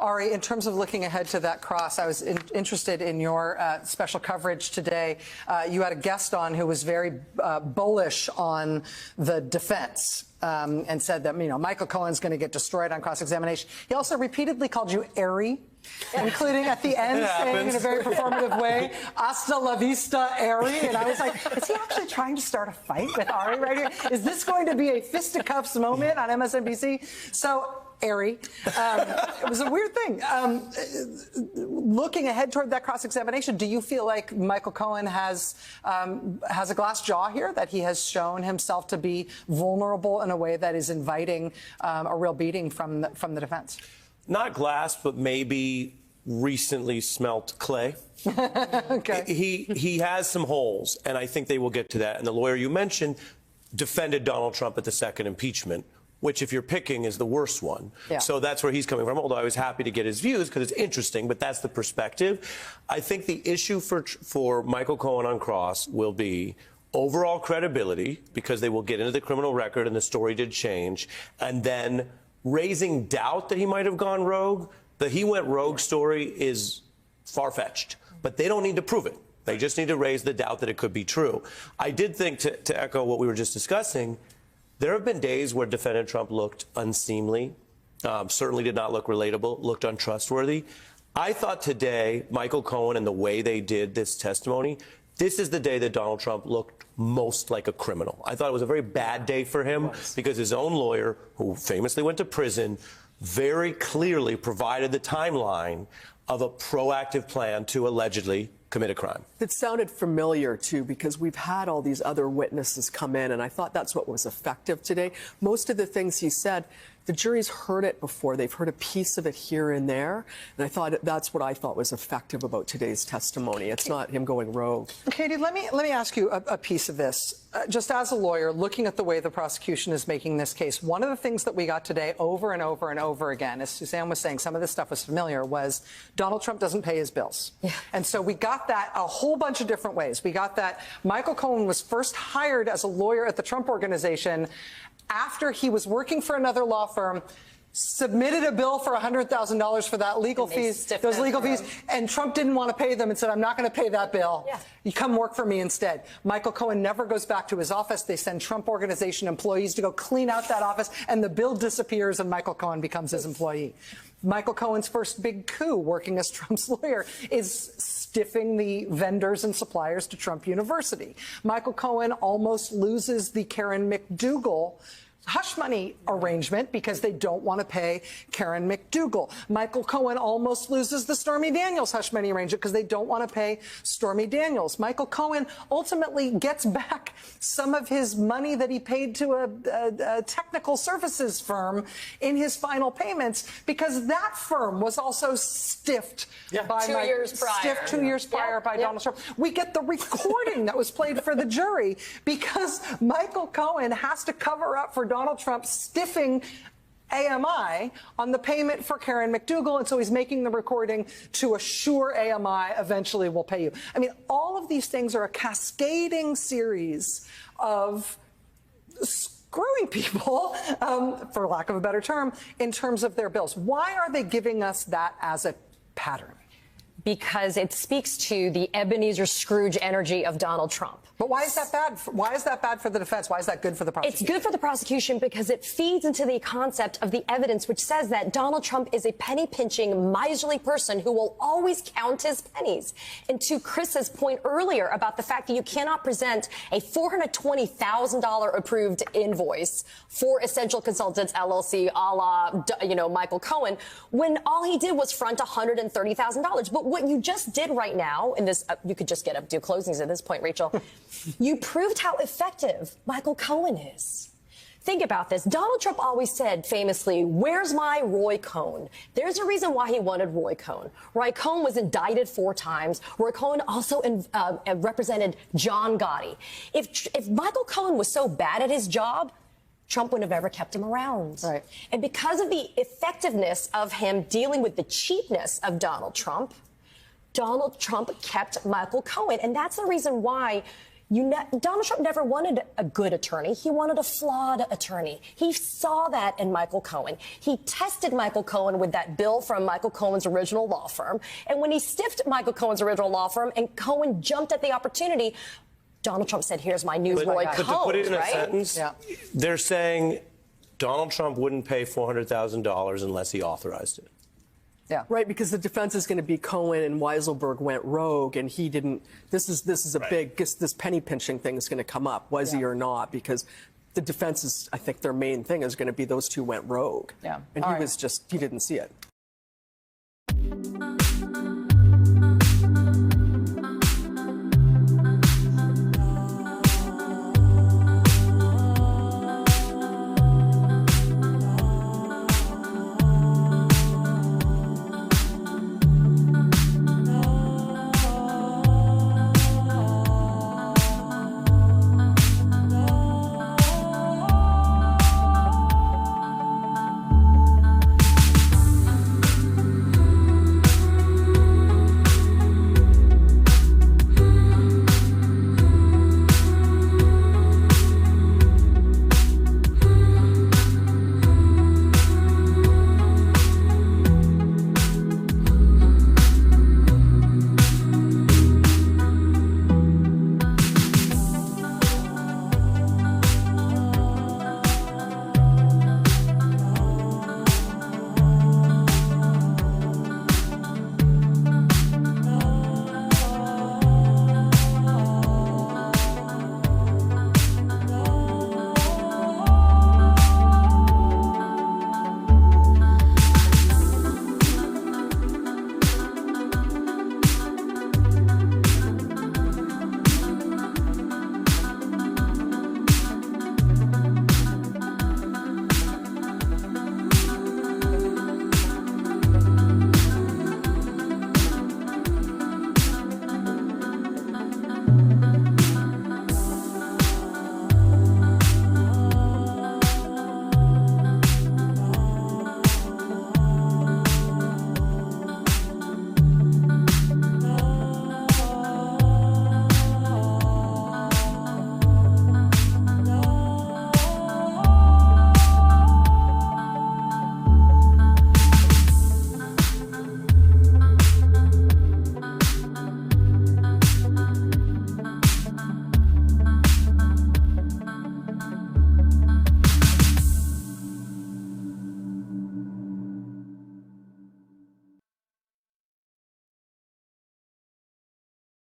Ari, in terms of looking ahead to that cross, I was interested in your special coverage today. You had a guest on who was very bullish on the defense. And said that, Michael Cohen's going to get destroyed on cross-examination. He also repeatedly called you airy, including at the end saying in a very performative way, hasta la vista, airy. And I was like, is he actually trying to start a fight with Ari right here? Is this going to be a fisticuffs moment on MSNBC? So, airy. It was a weird thing. Looking ahead toward that cross-examination, do you feel like Michael Cohen has a glass jaw here, that he has shown himself to be vulnerable in a way that is inviting a real beating from the defense? Not glass, but maybe recently smelt clay. Okay. He has some holes, and I think they will get to that. And the lawyer you mentioned defended Donald Trump at the second impeachment, which, if you're picking, is the worst one. Yeah. So that's where he's coming from, although I was happy to get his views because it's interesting, but that's the perspective. I think the issue for Michael Cohen on cross will be overall credibility, because they will get into the criminal record and the story did change, and then raising doubt that he might have gone rogue. The he went rogue story is far-fetched, but they don't need to prove it. They just need to raise the doubt that it could be true. I did think, to echo what we were just discussing, there have been days where defendant Trump looked unseemly, certainly did not look relatable, looked untrustworthy. I thought today, Michael Cohen and the way they did this testimony, this is the day that Donald Trump looked most like a criminal. I thought it was a very bad day for him because his own lawyer, who famously went to prison, very clearly provided the timeline of a proactive plan to allegedly commit a crime. It sounded familiar, too, because we've had all these other witnesses come in, and I thought that's what was effective today. Most of the things he said, the jury's heard it before. They've heard a piece of it here and there, and I thought that's what I thought was effective about today's testimony. It's not him going rogue. Katie, let me ask you a piece of this. Just as a lawyer, looking at the way the prosecution is making this case, one of the things that we got today over and over and over again, as Suzanne was saying, some of this stuff was familiar, was Donald Trump doesn't pay his bills. Yeah. And so we got that a whole bunch of different ways. We got that Michael Cohen was first hired as a lawyer at the Trump Organization after he was working for another law firm, submitted a bill for $100,000 for that legal fees, those legal fees, and Trump didn't want to pay them and said, I'm not going to pay that bill. Yeah. You come work for me instead. Michael Cohen never goes back to his office. They send Trump Organization employees to go clean out that office, and the bill disappears, and Michael Cohen becomes his employee. Michael Cohen's first big coup working as Trump's lawyer is stiffing the vendors and suppliers to Trump University. Michael Cohen almost loses the Karen McDougal hush money arrangement because they don't want to pay Karen McDougal. Michael Cohen almost loses the Stormy Daniels hush money arrangement because they don't want to pay Stormy Daniels. Michael Cohen ultimately gets back some of his money that he paid to a technical services firm in his final payments because that firm was also stiffed by 2 years prior. Stiffed 2 years prior by Donald Trump. We get the recording that was played for the jury because Michael Cohen has to cover up for Donald Trump stiffing AMI on the payment for Karen McDougal, and so he's making the recording to assure AMI eventually will pay you. I mean, all of these things are a cascading series of screwing people, for lack of a better term, in terms of their bills. Why are they giving us that as a pattern? Because it speaks to the Ebenezer Scrooge energy of Donald Trump. But why is that bad? Why is that bad for the defense? Why is that good for the prosecution? It's good for the prosecution because it feeds into the concept of the evidence, which says that Donald Trump is a penny-pinching, miserly person who will always count his pennies. And to Chris's point earlier about the fact that you cannot present a $420,000 approved invoice for Essential Consultants LLC, a la, Michael Cohen, when all he did was front $130,000. But what you just did right now, in this, you could just get up, do closings at this point, Rachel. You proved how effective Michael Cohen is. Think about this. Donald Trump always said famously, where's my Roy Cohn? There's a reason why he wanted Roy Cohn. Roy Cohn was indicted 4 times. Roy Cohn also represented John Gotti. If Michael Cohen was so bad at his job, Trump wouldn't have ever kept him around. Right. And because of the effectiveness of him dealing with the cheapness of Donald Trump kept Michael Cohen. And that's the reason why Donald Trump never wanted a good attorney. He wanted a flawed attorney. He saw that in Michael Cohen. He tested Michael Cohen with that bill from Michael Cohen's original law firm. And when he stiffed Michael Cohen's original law firm and Cohen jumped at the opportunity, Donald Trump said, here's my new Roy Cohn, But to put it in a right? sentence, they're saying Donald Trump wouldn't pay $400,000 unless he authorized it. Yeah. Right, because the defense is going to be Cohen and Weiselberg went rogue, and he didn't. This is a big. This penny pinching thing is going to come up, was he or not? Because the defense is, I think, their main thing is going to be those two went rogue. Yeah. And he didn't see it.